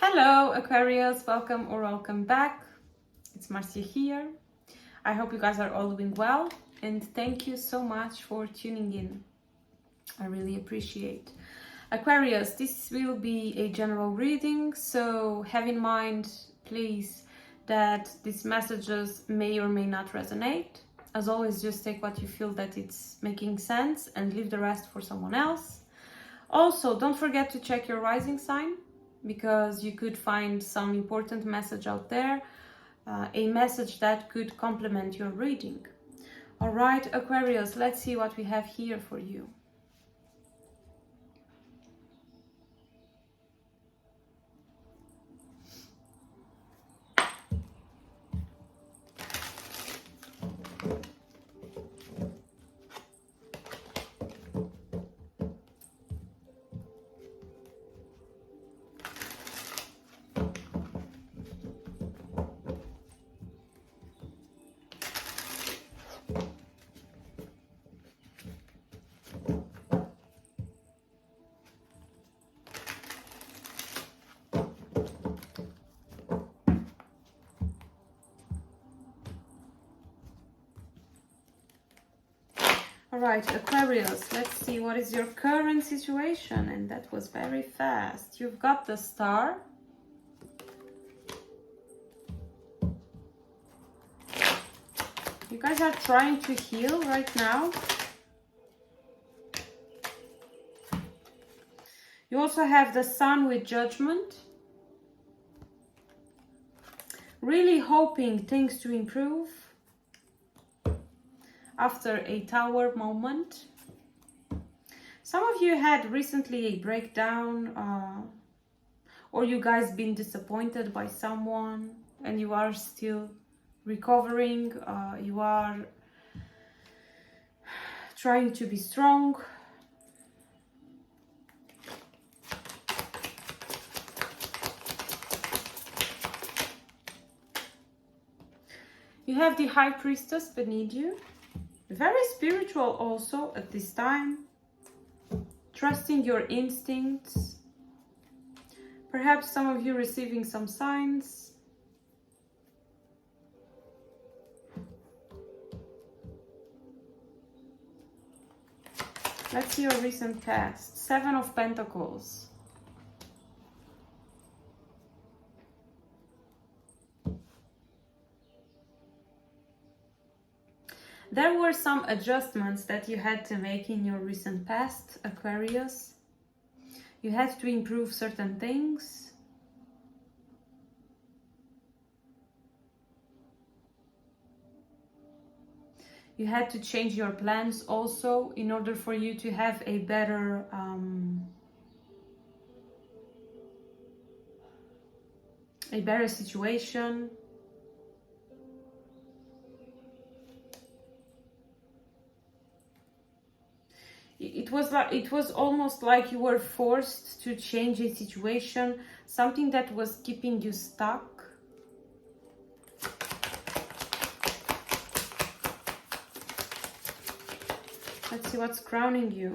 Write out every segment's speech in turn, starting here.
Hello Aquarius, welcome or welcome back. It's Marcia here. I hope you guys are all doing well and thank you so much for tuning in. I really appreciate. Aquarius, this will be a general reading, so have in mind please that these messages may or may not resonate. As always, just take what you feel that it's making sense and leave the rest for someone else. Also, don't forget to check your rising sign, because you could find some important message out there, a message that could complement your reading. All right, Aquarius, let's see what we have here for you. All right, Aquarius, let's see what is your current situation. And that was very fast. You've got the Star. You guys are trying to heal right now. You also have the Sun with Judgment. Really hoping things to improve after a Tower moment. Some of you had recently a breakdown, or you guys been disappointed by someone and you are still recovering. You are trying to be strong. You have the High Priestess beneath you. Very spiritual also at this time. Trusting your instincts. Perhaps some of you receiving some signs. Let's see your recent past. Seven of Pentacles. There were some adjustments that you had to make in your recent past, Aquarius. You had to improve certain things. You had to change your plans also in order for you to have a better situation. It was almost like you were forced to change a situation, something that was keeping you stuck. Let's see what's crowning you.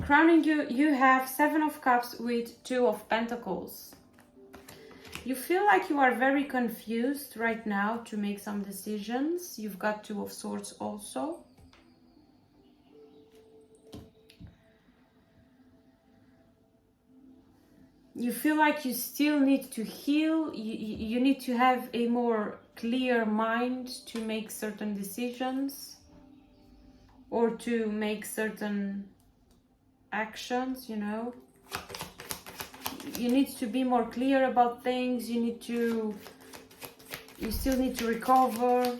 Crowning you, you have Seven of Cups with Two of Pentacles. You feel like you are very confused right now to make some decisions. You've got Two of Swords also. You feel like you still need to heal. You need to have a more clear mind to make certain decisions or to make certain actions, you know. You need to be more clear about things. You still need to recover.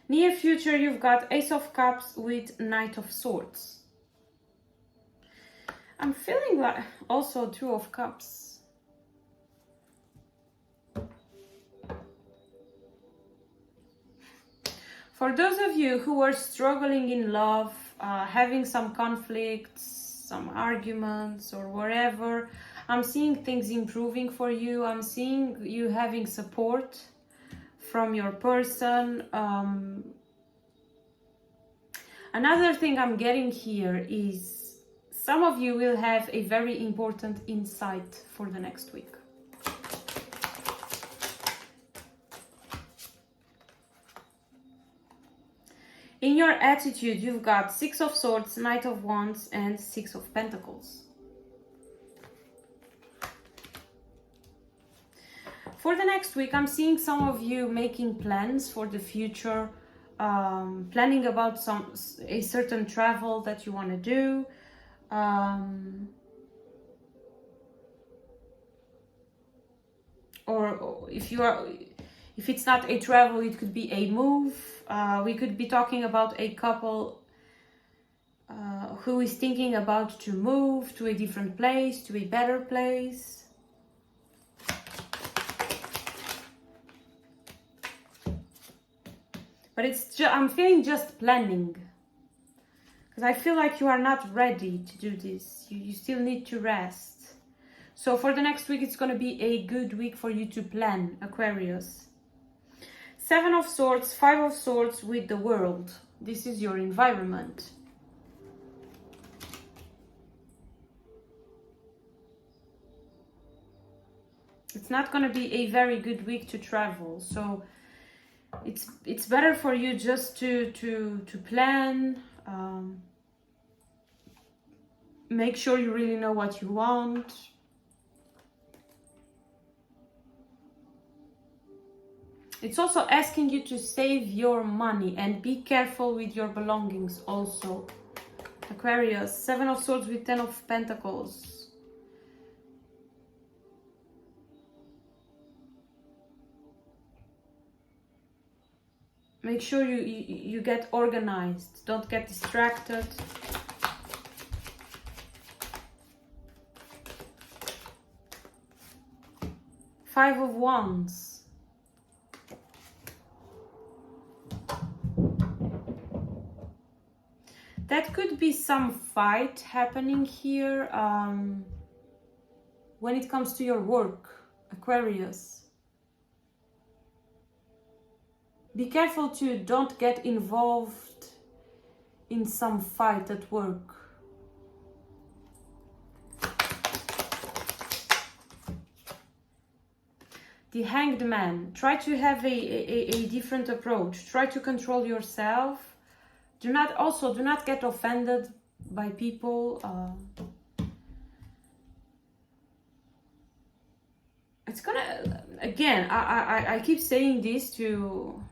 Near future, you've got Ace of Cups with Knight of Swords. I'm feeling like also Two of Cups. For those of you who are struggling in love, having some conflicts, some arguments or whatever, I'm seeing things improving for you. I'm seeing you having support from your person. Another thing I'm getting here is some of you will have a very important insight for the next week. In your attitude, you've got Six of Swords, Knight of Wands, and Six of Pentacles. For the next week, I'm seeing some of you making plans for the future, planning about a certain travel that you want to do. Or if it's not a travel, it could be a move. We could be talking about a couple who is thinking about to move to a different place, to a better place. But I'm feeling just planning. Because I feel like you are not ready to do this. You still need to rest. So for the next week, it's going to be a good week for you to plan, Aquarius. Seven of Swords, Five of Swords with the World. This is your environment. It's not going to be a very good week to travel. So it's better for you just to plan. Make sure you really know what you want. It's also asking you to save your money and be careful with your belongings also. Aquarius, Seven of Swords with Ten of Pentacles. Make sure you get organized. Don't get distracted. Five of Wands. That could be some fight happening here when it comes to your work, Aquarius. Be careful to don't get involved in some fight at work. The Hanged Man. Try to have a different approach. Try to control yourself. Do not get offended by people. It's gonna, again, I keep saying this to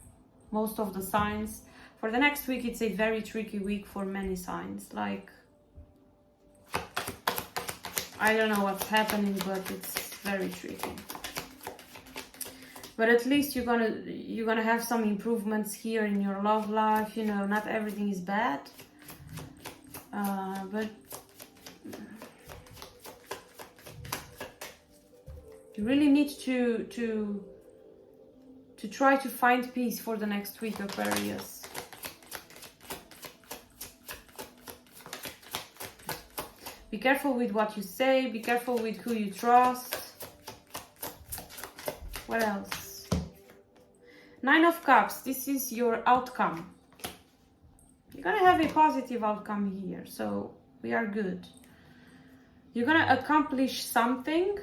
most of the signs. For the next week, it's a very tricky week for many signs. Like, I don't know what's happening, but it's very tricky. But at least you're gonna have some improvements here in your love life. You know, not everything is bad, but you really need to try to find peace for the next week, Aquarius. Be careful with what you say. Be careful with who you trust. What else? Nine of Cups. This is your outcome. You're gonna have a positive outcome here, so we are good. You're gonna accomplish something.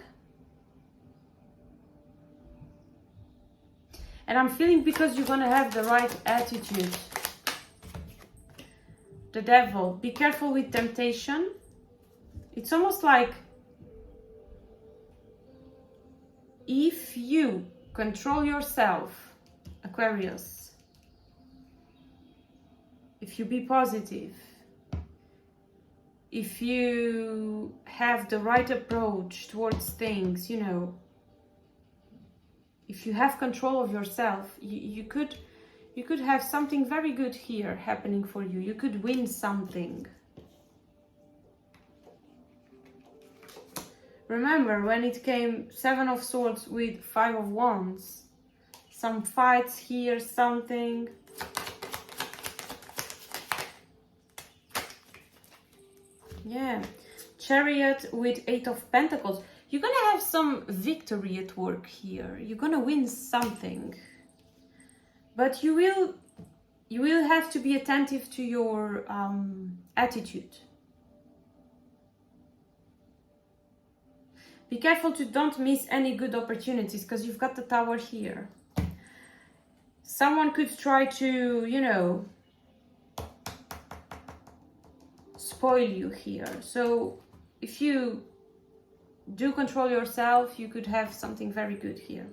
And I'm feeling because you're gonna have the right attitude. The Devil. Be careful with temptation. It's almost like if you control yourself, Aquarius, if you be positive, if you have the right approach towards things, you know, if you have control of yourself, you could have something very good here happening for you. You could win something. Remember, when it came Seven of Swords with Five of Wands, some fights here, something. Yeah. Chariot with Eight of Pentacles. You're gonna have some victory at work here. You're gonna win something. But you will you will have to be attentive to your attitude. Be careful to don't miss any good opportunities, because you've got the Tower here. Someone could try to, you know, spoil you here. So if you do control yourself, you could have something very good here.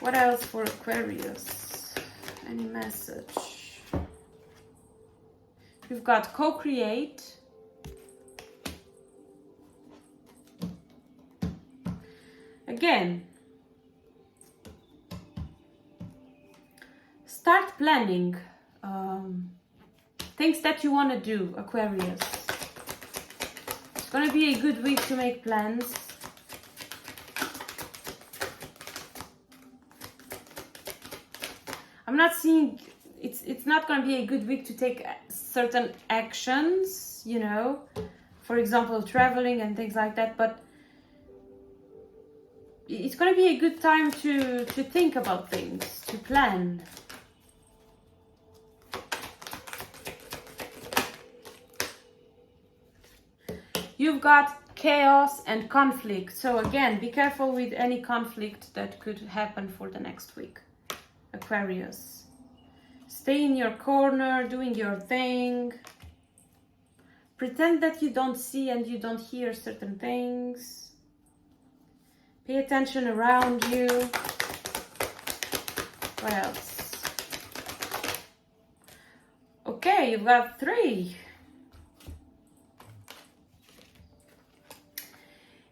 What else for Aquarius? Any message? You've got co-create. Again, start planning things that you want to do, Aquarius. It's going to be a good week to make plans. I'm not seeing, it's not going to be a good week to take certain actions, you know, for example, traveling and things like that, but it's going to be a good time to think about things, to plan. You've got chaos and conflict. So again, be careful with any conflict that could happen for the next week, Aquarius. Stay in your corner, doing your thing. Pretend that you don't see and you don't hear certain things. Pay attention around you. What else? Okay, you've got 3.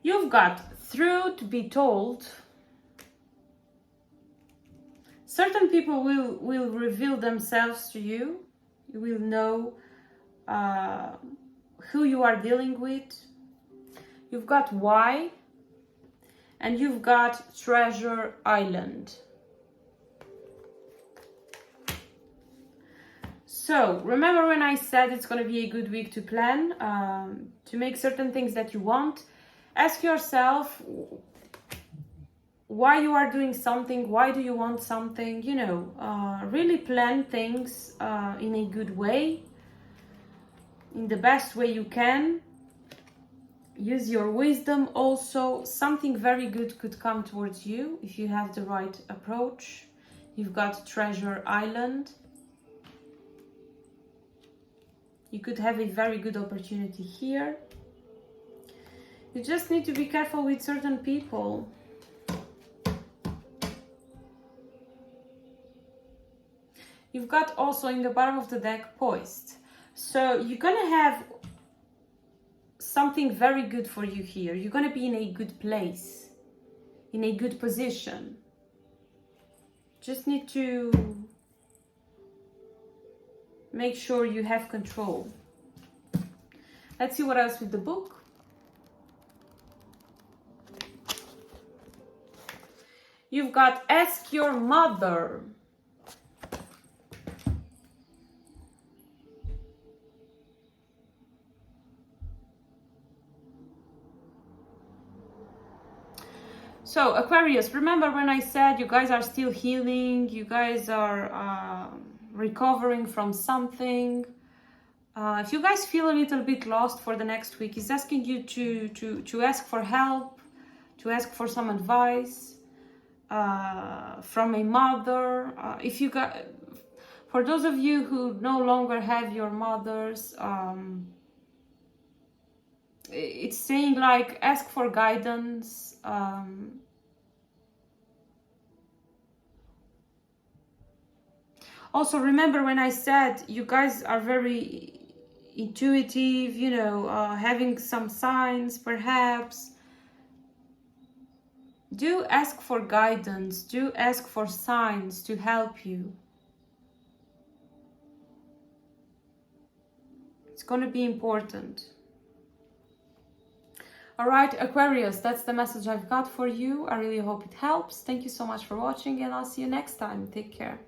You've got truth be told. Certain people will reveal themselves to you. You will know who you are dealing with. You've got why. And you've got Treasure Island. So, remember when I said it's going to be a good week to plan, to make certain things that you want? Ask yourself why you are doing something, why do you want something, you know, really plan things in a good way, in the best way you can. Use your wisdom also. Something very good could come towards you if you have the right approach. You've got Treasure Island. You could have a very good opportunity here. You just need to be careful with certain people. You've got also in the bottom of the deck Poised. So you're gonna have something very good for you here. You're gonna be in a good place, in a good position. Just need to make sure you have control. Let's see what else with the book. You've got Ask Your Mother. So Aquarius, remember when I said you guys are still healing, you guys are recovering from something. If you guys feel a little bit lost for the next week, he's asking you to ask for help, to ask for some advice from a mother. If you got, for those of you who no longer have your mothers, it's saying like ask for guidance. Also, remember when I said you guys are very intuitive, you know, having some signs perhaps. Do ask for guidance, do ask for signs to help you. It's going to be important. All right, Aquarius, that's the message I've got for you. I really hope it helps. Thank you so much for watching, and I'll see you next time. Take care.